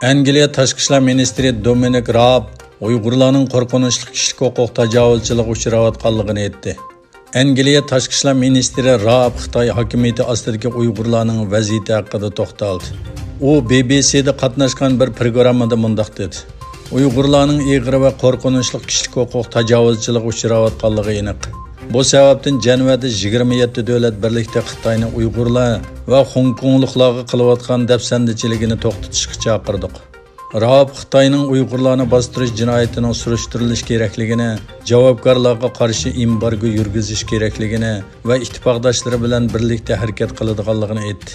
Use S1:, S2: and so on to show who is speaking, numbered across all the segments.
S1: Angliya Tashqi ishlar ministri Dominic Raab Uyg'urlarning qo'rqinchli kishilik huquq tajovuzchiligiga uchrayotganligini aytdi. Angliya Tashqi ishlar ministri Raab Xitoy hokimiyati ostidagi Uyg'urlarning vaziyati haqida to'xtaldi. U BBC'da qatnashgan bir programmada mundaq dedi. Uyg'urlarning ig'ir va qo'rqinchli kishilik huquq tajovuzchiligiga uchrayotganligi aniq. Bu sababdan Janvada 27 davlat birlikda Xitoyni Uyg'urlar va Hong Kongliklarga qilayotgan dafsandichiligini to'xtatishga chaqirdik. Raab Xitoyning Uyg'urlarni bostirish jinoyatining surishtirilishi kerakligini, javobgarlarga qarshi embargo yurgizish kerakligini va ittifoqdoshlari bilan birlikda harakat qiladiganligini aytdi.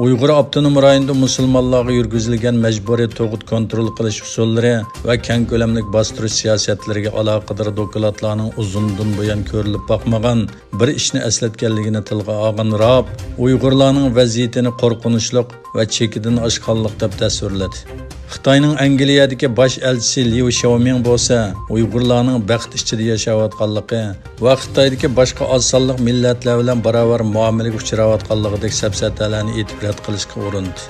S1: Uyg'ur avtonom rayonida musulmonlarga yurgizilgan majburiy tug'ut kontrol qilish usullari va keng ko'lamlik bostirish siyosatlariga aloqador dokladlarning uzundan buyon ko'rilib boqmagan bir ishni eslatganligini tilga olgan Raab Uyg'urlarning vaziyatini qo'rqinchli va chekidan oshganlik deb tasvirladi. Xitoyning Angliyadagi bosh elchisi Liu Xiaoming bo'lsa, Uyg'urlarning baxt ichida yashayotganligi va Xitoydagi boshqa oz sonli millatlar bilan barobar muomalaga uchrayotganligidek safsatalarni e'tirof qilishga urindi.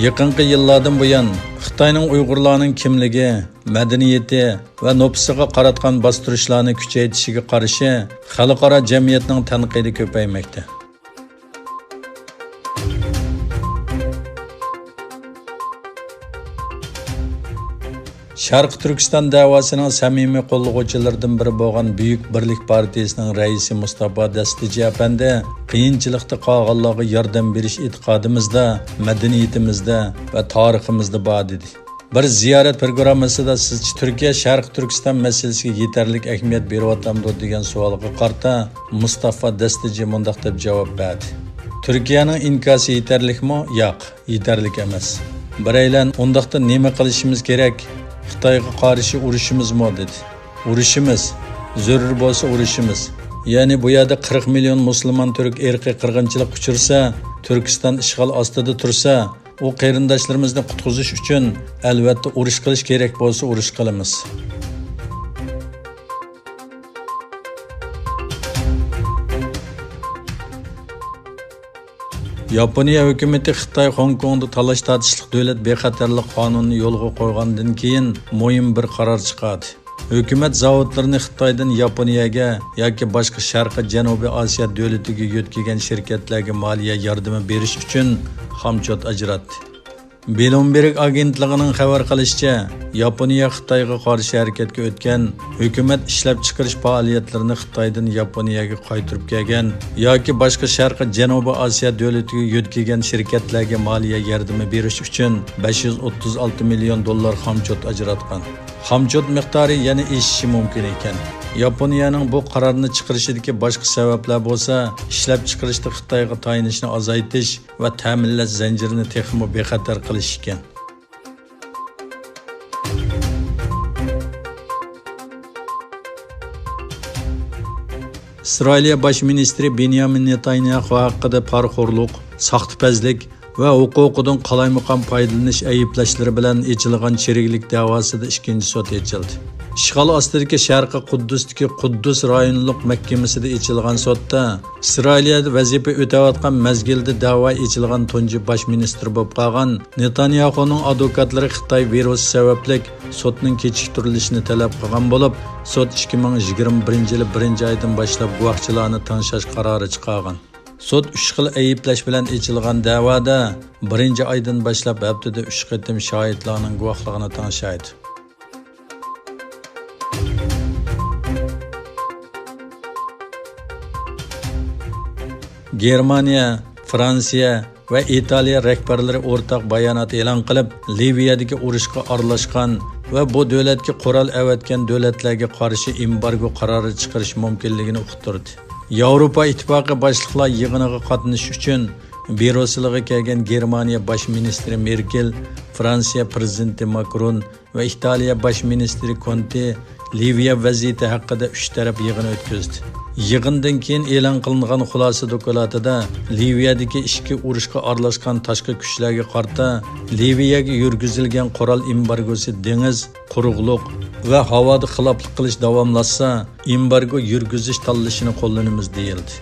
S1: Yaqinqi yillardan buyon Xitoyning Uyg'urlarning kimligi, madaniyati va nopsiga qaratgan bostirishlarni kuchaytirishiga qarshi xalqaro jamiyatning tanqidi ko'paymoqda. Sharq Turkiston davosining samimiy qo'llovchilaridan biri bo'lgan Buyuk Birlik partiyasining raisi Mustafa Dastichi apandi qiyinchilikda qolganlarga yordam berish e'tiqodimizda, madaniyatimizda va tariximizda bor dedi. Bir ziyorat programmasida siz Turkiya Sharq Turkiston masalasiga yetarli ahamiyat beryaptimi degan savolga qarata Mustafa Dastichi mundaq deb javob berdi. Turkiyaning inkosi yetarlikmi? Yo'q, yetarlik emas. Biraylan undaqda nima qilishimiz kerak? Xitoyga qarshi urushimizmi dedi. Urushimiz, zarur bo'lsa urushimiz. Ya'ni bu yerda 40 million musulmon turk irqiy qirg'inchilik uchirsa, Turkiston ishg'ol ostida tursa, u qarindoshlarimizni qutqizish uchun albatta urush qilish kerak bo'lsa urush qilamiz. Yaponiya hukumati Xitoy Hong Kongda talash tortishlik davlat bexatarlik qonunini yo'lga qo'ygandan keyin muhim bir qaror chiqadi. Hukumat zavodlarni Xitoydan Yaponiyaga yoki boshqa Sharqiy Janubiy Osiyo davlatiga yo'tkagan shirkatlarga moliya yordami berish uchun xomchot ajratdi. Bloomberg agentligining xabar qilishicha, Yaponiya Xitoyga qarshi harakatga o'tgan hukumat ishlab chiqarish faoliyatlarini Xitoydan Yaponiyaga qaytarib kelgan yoki boshqa Sharqiy Janubiy Osiyo davlatiga yo'tkagan shirkatlarga moliya yordami berish uchun 536 million dollar xomchot ajratgan. Xomchot miqdori yana eshishi mumkin ekan. Yaponiyaning bu qarorni chiqarishidagi boshqa sabablar bo'lsa, ishlab chiqarishda Xitoyga tayinishni azaytish va ta'minlash zanjirini texmo bexatar qilish ekan. Isroiliya bosh ministri Benyamin Netanyahu haqida parxo'rlik, soxtapazlik va huquqidan qalaymaqon foydalanish ayblashlari bilan echilgan sheriklik davosida ikkinchi sud ochildi. Ishg'ol ostidagi Sharqiy Quddusdagi Quddus rayonlik mahkamasida echilgan sudda Isroiliyada vazifa o'tayotgan mazgilda da'vo echilgan tunji bosh ministr bo'lib qolgan Netanyahuning advokatlari Xitoy virusi sababli sudning kechiktirilishini talab qilgan bo'lib, sud 2021-yil 1-oydan boshlab guvohchilarni tanishlash qarori chiqargan. Sud 3 xil ayblash bilan echilgan da'voda 1-oydan boshlab haftada 3 qatim shohidlarning guvohligini tanishaydi. Germaniya, Fransiya va Italiya rahbarlari o'rtaq bayonot e'lon qilib, Liviyadagi urushga aralashgan va bu davlatga qurol avatgan davlatlarga qarshi embargo qarori chiqarish mumkinligini uqtirdi. Yevropa ittifoqi boshliqlar yig'iniga qatnashish uchun Berosiliga kelgan Germaniya bosh ministri Merkel, Fransiya prezidenti Macron va Italiya bosh ministri Conte Liviya vaziyati haqida 3 taraf yig'in o'tkazdi. Yig'indan keyin e'lon qilingan xulosa dokladida Liviyadagi ishki urushga aralashgan tashqi kuchlarga qarata Liviyaga yurgizilgan qurol embargosi dengiz, quruqliq va havoda xiloflik qilish davomlashsa, embargo yurgizish tanlashini qo'llanamiz deyildi.